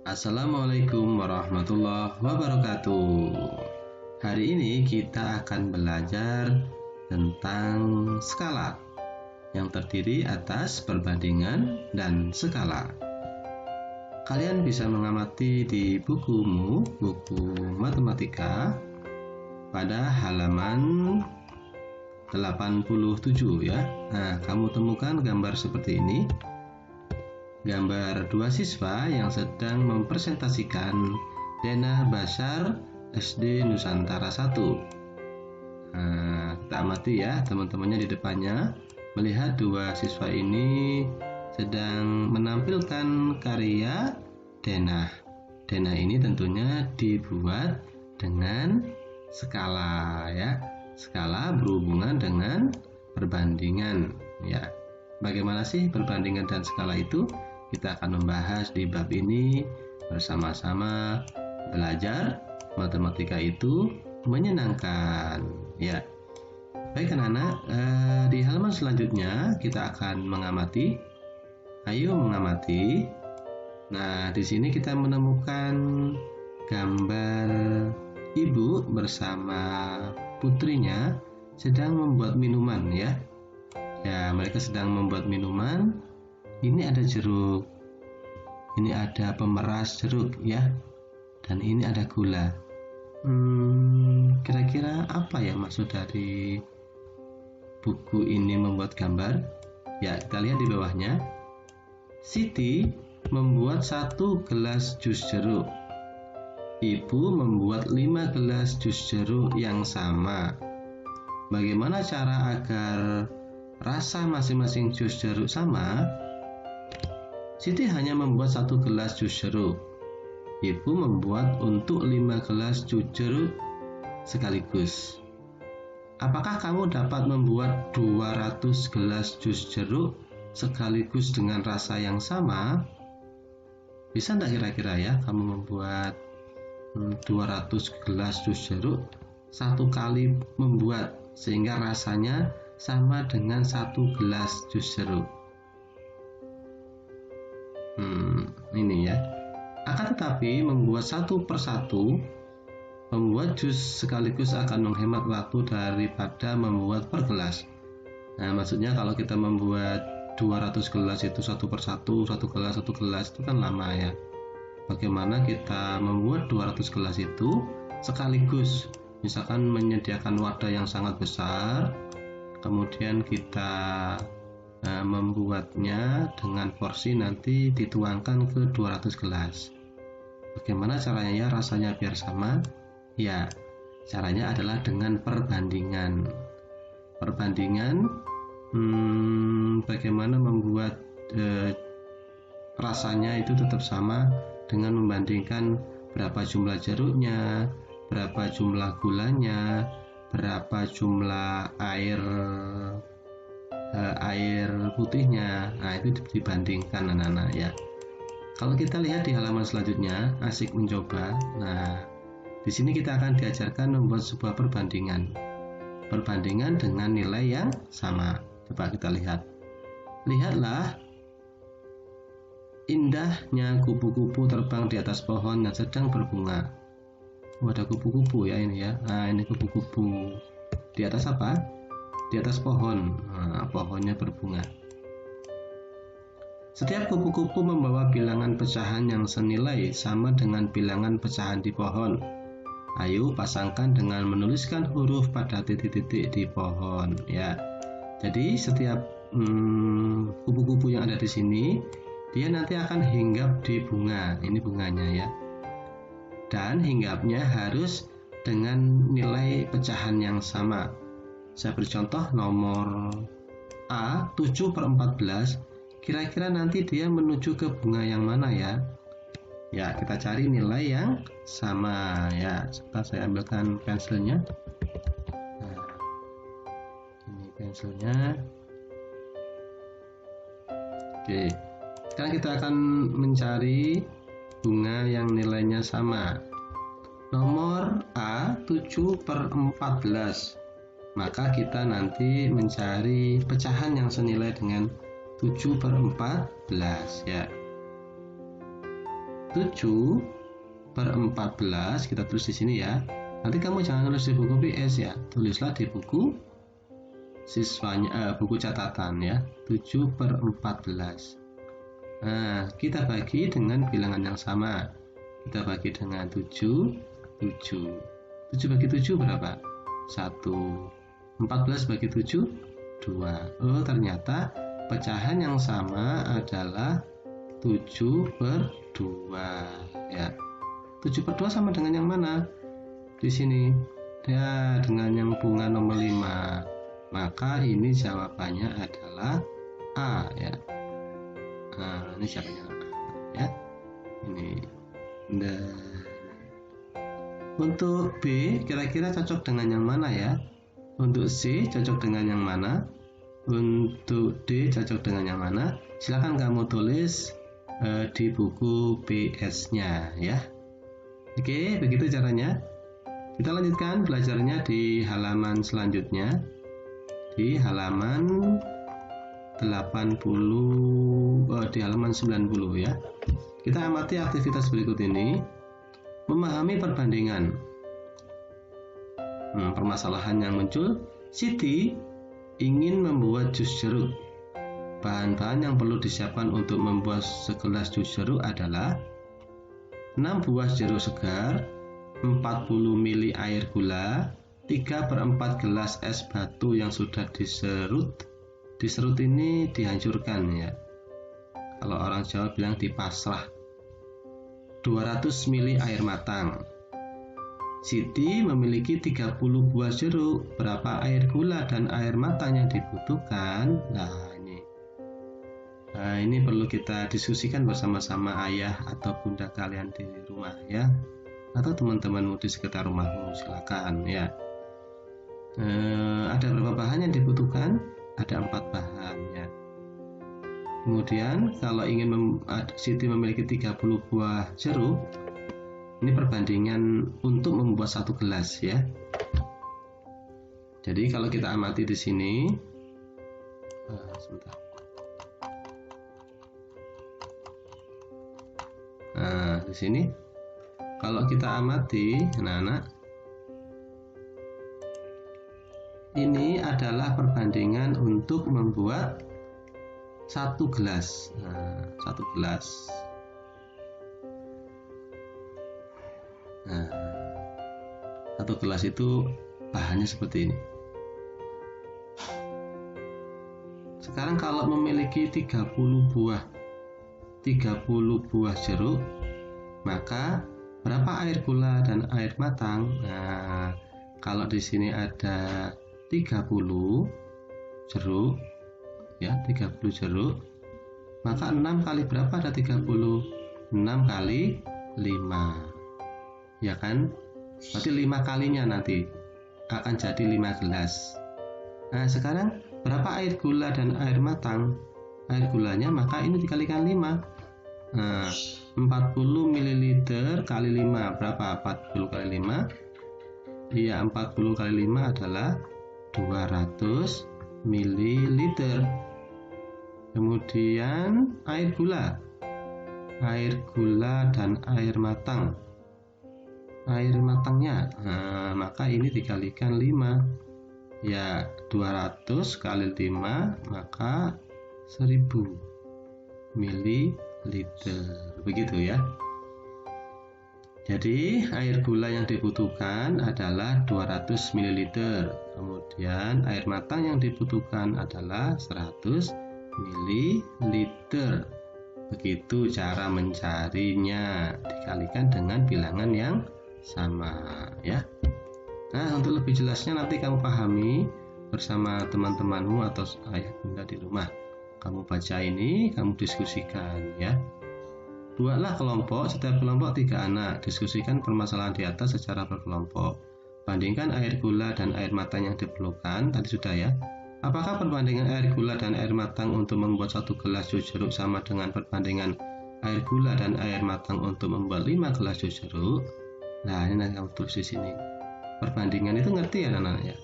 Assalamualaikum warahmatullahi wabarakatuh. Hari ini kita akan belajar tentang skala yang terdiri atas perbandingan dan skala. Kalian bisa mengamati di bukumu, buku matematika, pada halaman 87 ya. Nah, kamu temukan gambar seperti ini. Gambar dua siswa yang sedang mempresentasikan Denah Bashar SD Nusantara 1. Nah, kita amati ya teman-temannya di depannya. Melihat dua siswa ini sedang menampilkan karya denah. Denah ini tentunya dibuat dengan skala ya. Skala berhubungan dengan perbandingan ya. Bagaimana sih perbandingan dan skala itu? Kita akan membahas di bab ini bersama-sama. Belajar matematika itu menyenangkan ya. Baik anak-anak, di halaman selanjutnya kita akan mengamati. Ayo mengamati. Nah, di sini kita menemukan gambar ibu bersama putrinya sedang membuat minuman ya. Ya, mereka sedang membuat minuman. Ini ada jeruk, ini ada pemeras jeruk ya, dan ini ada gula. Kira-kira apa ya maksud dari buku ini membuat gambar? Ya, kita lihat di bawahnya. Siti membuat 1 gelas jus jeruk. Ibu membuat 5 gelas jus jeruk yang sama. Bagaimana cara agar rasa masing-masing jus jeruk sama? Siti hanya membuat 1 gelas jus jeruk. Ibu membuat untuk 5 gelas jus jeruk sekaligus. Apakah kamu dapat membuat 200 gelas jus jeruk sekaligus dengan rasa yang sama? Bisa tidak kira-kira ya kamu membuat 200 gelas jus jeruk satu kali membuat sehingga rasanya sama dengan 1 gelas jus jeruk. Ini ya. Akan tetapi membuat satu persatu, membuat jus sekaligus akan menghemat waktu daripada membuat per gelas. Nah, maksudnya kalau kita membuat 200 gelas itu satu persatu, satu gelas itu kan lama ya. Bagaimana kita membuat 200 gelas itu sekaligus? Misalkan menyediakan wadah yang sangat besar, kemudian kita membuatnya dengan porsi nanti dituangkan ke 200 gelas. Bagaimana caranya ya rasanya biar sama? Ya, caranya adalah dengan perbandingan. Perbandingan bagaimana membuat rasanya itu tetap sama dengan membandingkan berapa jumlah jeruknya, berapa jumlah gulanya, berapa jumlah air putihnya. Nah, itu dibandingkan anak-anak ya. Kalau kita lihat di halaman selanjutnya, asik mencoba. Nah, di sini kita akan diajarkan membuat sebuah perbandingan. Perbandingan dengan nilai yang sama. Coba kita lihat. Lihatlah indahnya kupu-kupu terbang di atas pohon yang sedang berbunga. Ada kupu-kupu ya ini ya. Nah, ini kupu-kupu. Di atas apa? Di atas pohon. Nah, pohonnya berbunga. Setiap kupu-kupu membawa bilangan pecahan yang senilai sama dengan bilangan pecahan di pohon. Ayo pasangkan dengan menuliskan huruf pada titik-titik di pohon ya. Jadi setiap kupu-kupu yang ada di sini, dia nanti akan hinggap di bunga. Ini bunganya ya. Dan hinggapnya harus dengan nilai pecahan yang sama. Saya beri contoh nomor A 7/14. Kira-kira nanti dia menuju ke bunga yang mana ya? Ya, kita cari nilai yang sama ya. Sebentar saya ambilkan pensilnya. Nah, ini pensilnya. Oke. Sekarang kita akan mencari bunga yang nilainya sama. Nomor A 7/14. Maka kita nanti mencari pecahan yang senilai dengan 7/14 ya. 7/14 kita tulis di sini ya. Nanti kamu jangan tulis di buku PS ya, tulislah di buku siswanya, buku catatan ya, 7/14. Nah, kita bagi dengan bilangan yang sama. Kita bagi dengan 7 bagi 7 berapa? 1. 14 bagi 7 2. Oh, ternyata pecahan yang sama adalah 7/2 ya. 7/2 sama dengan yang mana? Di sini ya, dengan yang bunga nomor 5. Maka ini jawabannya adalah A ya. Nah, ini jawabannya A ya. Ini. Nah. Untuk B kira-kira cocok dengan yang mana ya? Untuk C cocok dengan yang mana? Untuk D cocok dengan yang mana? Silakan kamu tulis di buku PS-nya ya. Oke, begitu caranya. Kita lanjutkan belajarnya di halaman selanjutnya. Di halaman 90 ya. Kita amati aktivitas berikut ini. Memahami perbandingan. Permasalahan yang muncul, Siti ingin membuat jus jeruk. Bahan-bahan yang perlu disiapkan untuk membuat segelas jus jeruk adalah 6 buah jeruk segar, 40 ml air gula, 3/4 gelas es batu yang sudah diserut. Diserut ini dihancurkan ya. Kalau orang Jawa bilang dipasrah. 200 ml air matang. Siti memiliki 30 buah jeruk. Berapa air gula dan air matang yang dibutuhkan? Nah, ini perlu kita diskusikan bersama-sama ayah atau bunda kalian di rumah ya, atau teman-temanmu di sekitar rumahmu, silakan ya. Ada berapa bahan yang dibutuhkan? Ada 4 bahan ya. Kemudian kalau ingin Siti memiliki 30 buah jeruk, ini perbandingan untuk membuat 1 gelas ya. Jadi kalau kita amati di sini, sebentar. Nah, di sini kalau kita amati, anak-anak, ini adalah perbandingan untuk membuat 1 gelas. Nah, 1 gelas. Nah, 1 gelas itu bahannya seperti ini. Sekarang kalau memiliki 30 buah jeruk, maka berapa air gula dan air matang? Nah, kalau di sini ada 30 jeruk ya, 30 jeruk, maka 6 kali berapa ada 30? 6 kali 5 ya kan? Berarti 5 kalinya nanti akan jadi 5 gelas. Nah, sekarang berapa air gula dan air matang? Air gulanya maka ini dikalikan 5. Nah, 40 ml kali 5 berapa? 40 kali 5. Iya, 40 kali 5 adalah 200 ml. Kemudian air gula dan air matang. Air matangnya, nah, maka ini dikalikan 5. Ya, 200 kali 5 maka 1000 ml. Begitu ya. Jadi air gula yang dibutuhkan adalah 200 ml. Kemudian air matang yang dibutuhkan adalah 100 ml. Begitu cara mencarinya, dikalikan dengan bilangan yang sama ya. Nah, untuk lebih jelasnya nanti kamu pahami bersama teman-temanmu atau ayah bunda di rumah. Kamu baca ini, kamu diskusikan ya. Buatlah kelompok, setiap kelompok 3 anak. Diskusikan permasalahan di atas secara berkelompok. Bandingkan air gula dan air matang yang diperlukan. Tadi sudah ya. Apakah perbandingan air gula dan air matang untuk membuat 1 gelas jus jeruk sama dengan perbandingan air gula dan air matang untuk membuat 5 gelas jus jeruk? Nah, ini nanti kamu tulis di sini. Perbandingan itu ngerti ya anak-anak ya?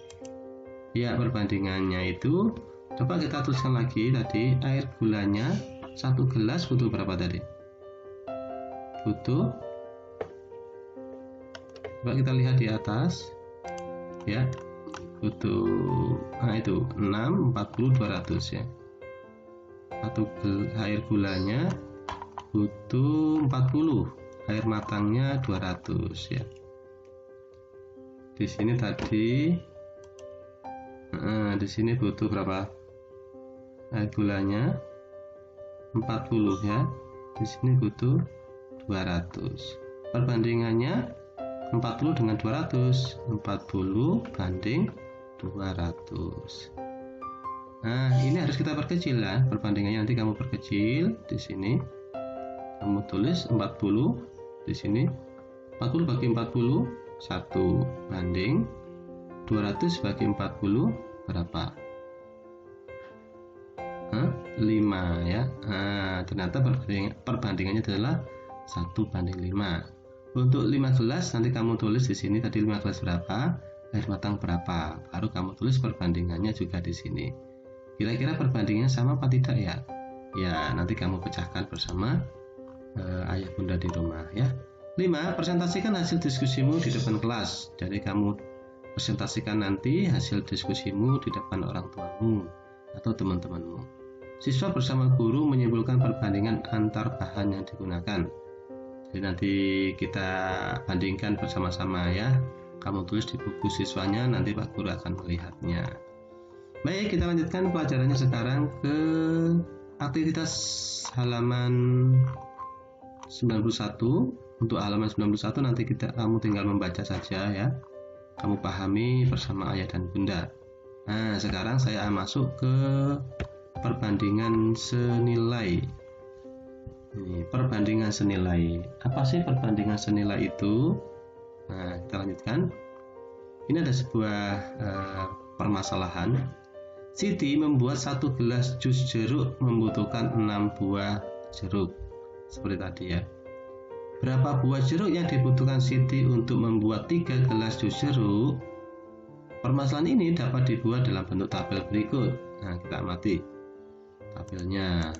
Ya, perbandingannya itu coba kita tuliskan lagi tadi. Air gulanya 1 gelas butuh berapa tadi? butuh, coba kita lihat di atas ya, butuh, nah itu 6, 40, 200 ya. Satu air gulanya butuh 40, air matangnya 200 ya. Di sini tadi di sini butuh berapa? Air gulanya 40 ya. Di sini butuh 200. Perbandingannya 40 dengan 200, 40 banding 200. Nah, ini harus kita perkecil ya. Perbandingannya nanti kamu perkecil di sini. Kamu tulis 40 di sini. 40 bagi 40 1 banding 200 bagi 40 berapa? 5 ya. Nah, ternyata perbandingannya adalah 1 banding 5. Untuk 5 gelas nanti kamu tulis di sini tadi 5 gelas berapa, air matang berapa. Baru kamu tulis perbandingannya juga di sini. Kira-kira perbandingannya sama apa tidak ya? Ya, nanti kamu pecahkan bersama ayah bunda di rumah ya. 5. Presentasikan hasil diskusimu di depan kelas. Jadi kamu presentasikan nanti hasil diskusimu di depan orang tuamu atau teman-temanmu. Siswa bersama guru menyimpulkan perbandingan antar bahan yang digunakan. Jadi nanti kita bandingkan bersama-sama ya. Kamu tulis di buku siswanya, nanti Pak Guru akan melihatnya. Baik, kita lanjutkan pelajarannya sekarang ke aktivitas halaman 91. Untuk halaman 91 nanti kamu tinggal membaca saja ya. Kamu pahami bersama ayah dan bunda. Nah, sekarang saya masuk ke perbandingan senilai. Ini perbandingan senilai. Apa sih perbandingan senilai itu? Nah, kita lanjutkan. Ini ada sebuah permasalahan. Siti membuat 1 gelas jus jeruk membutuhkan 6 buah jeruk. Seperti tadi ya. Berapa buah jeruk yang dibutuhkan Siti untuk membuat 3 gelas jus jeruk? Permasalahan ini dapat dibuat dalam bentuk tabel berikut. Nah, kita amati tabelnya.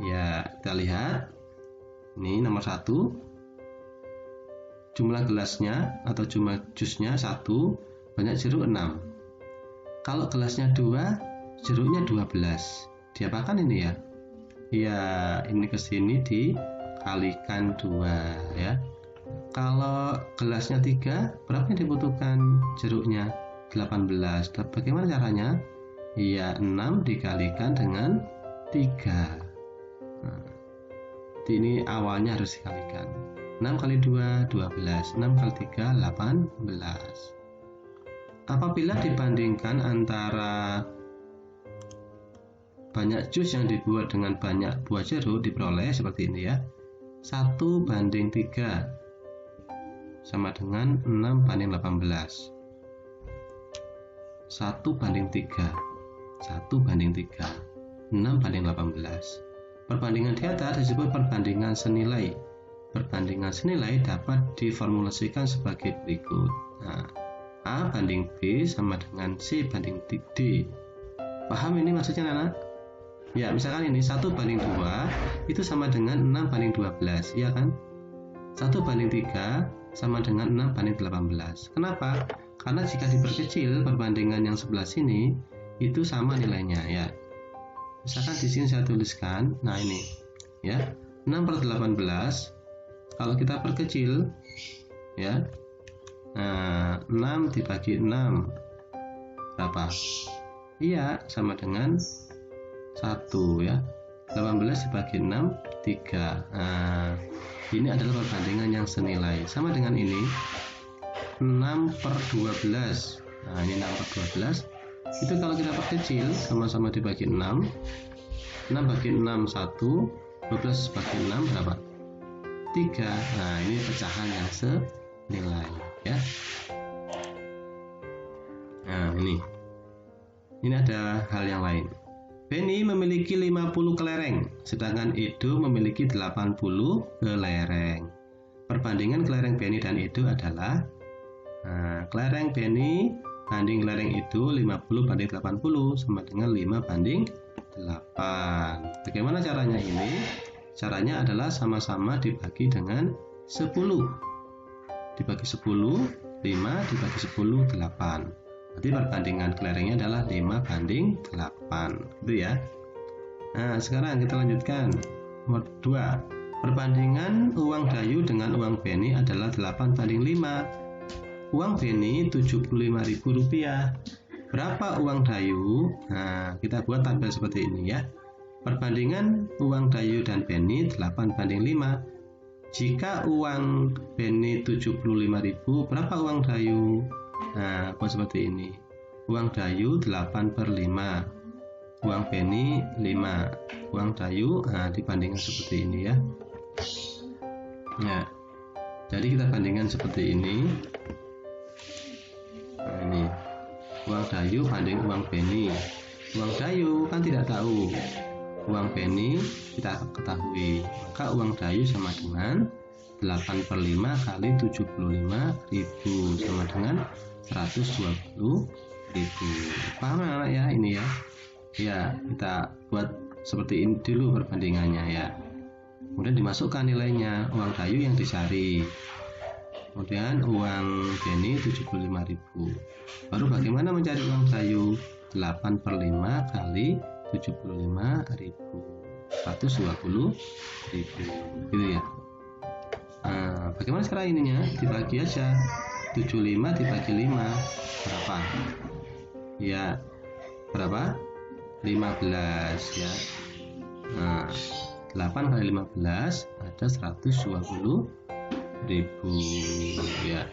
Ya, kita lihat. Ini nomor 1. Jumlah gelasnya atau jumlah jusnya 1, banyak jeruk 6. Kalau gelasnya 2, jeruknya 12. Diapakan ini ya? Ya, ini ke sini dikalikan 2 ya. Kalau gelasnya 3, berapa yang dibutuhkan jeruknya? 18. Bagaimana caranya? Ya, 6 dikalikan dengan 3. Nah, ini awalnya harus dikalikan. 6 kali 2, 12. 6 kali 3, 18. Apabila dibandingkan antara banyak jus yang dibuat dengan banyak buah jeruk, diperoleh seperti ini ya. 1 banding 3 sama dengan 6 banding 18. 1 banding 3. 1 banding 3. 6 banding 18. Perbandingan di atas disebut perbandingan senilai. Perbandingan senilai dapat diformulasikan sebagai berikut. Nah, A banding B sama dengan C banding D. Paham ini maksudnya anak? Ya, misalkan ini 1 banding 2 itu sama dengan 6 banding 12, iya kan? 1 banding 3 sama dengan 6 banding 18. Kenapa? Karena jika diperkecil perbandingan yang sebelah sini itu sama nilainya ya. Misalkan di sini saya tuliskan, nah ini ya, 6 per 18 kalau kita perkecil ya. Nah, 6 dibagi 6 berapa? Iya, sama dengan 1 ya. 18 dibagi 6, 3. Nah, ini adalah perbandingan yang senilai. Sama dengan ini, 6 per 12. Nah, ini 6 per 12. Itu kalau kita perkecil, sama-sama dibagi 6. 6 bagi 6, 1. 12 bagi 6 berapa? 3. Nah, ini pecahan yang senilai ya. Nah, ini ada hal yang lain. Benny memiliki 50 kelereng, sedangkan Edo memiliki 80 kelereng. Perbandingan kelereng Benny dan Edo adalah kelereng Benny banding kelereng Edo 50 banding 80 sama dengan 5 banding 8. Bagaimana caranya ini? Caranya adalah sama-sama dibagi dengan 10. Dibagi 10, 5 dibagi 10, 8. Berarti perbandingan kelerengnya adalah 5:8, gitu ya. Nah, sekarang kita lanjutkan. Nomor 2. Perbandingan uang Dayu dengan uang Beni adalah 8:5. Uang Beni Rp75.000. Berapa uang Dayu? Nah, kita buat tabel seperti ini ya. Perbandingan uang Dayu dan Beni 8:5. Jika uang Beni 75.000, berapa uang Dayu? Nah, buat seperti ini. Uang Dayu 8/5. Uang Beni 5. Uang Dayu, dibandingkan seperti ini ya. Nah, jadi kita bandingkan seperti ini. Nah, ini uang Dayu banding uang Beni. Uang Dayu kan tidak tahu, uang Beni kita ketahui, maka uang Dayu sama dengan 8/5 kali 75.000 sama dengan 120.000. Paham anak ya ini ya? Ya, kita buat seperti ini dulu perbandingannya ya. Kemudian dimasukkan nilainya, uang Dayu yang dicari. Kemudian uang Beni 75.000. Baru bagaimana mencari uang Dayu? 8/5 kali 75.000, 120.000, gitu ya. Nah, bagaimana sekarang ininya? Dibagi aja. 75 dibagi 5 berapa? Ya, berapa? 15 ya. Nah, 8 kali 15 ada 120.000 ya.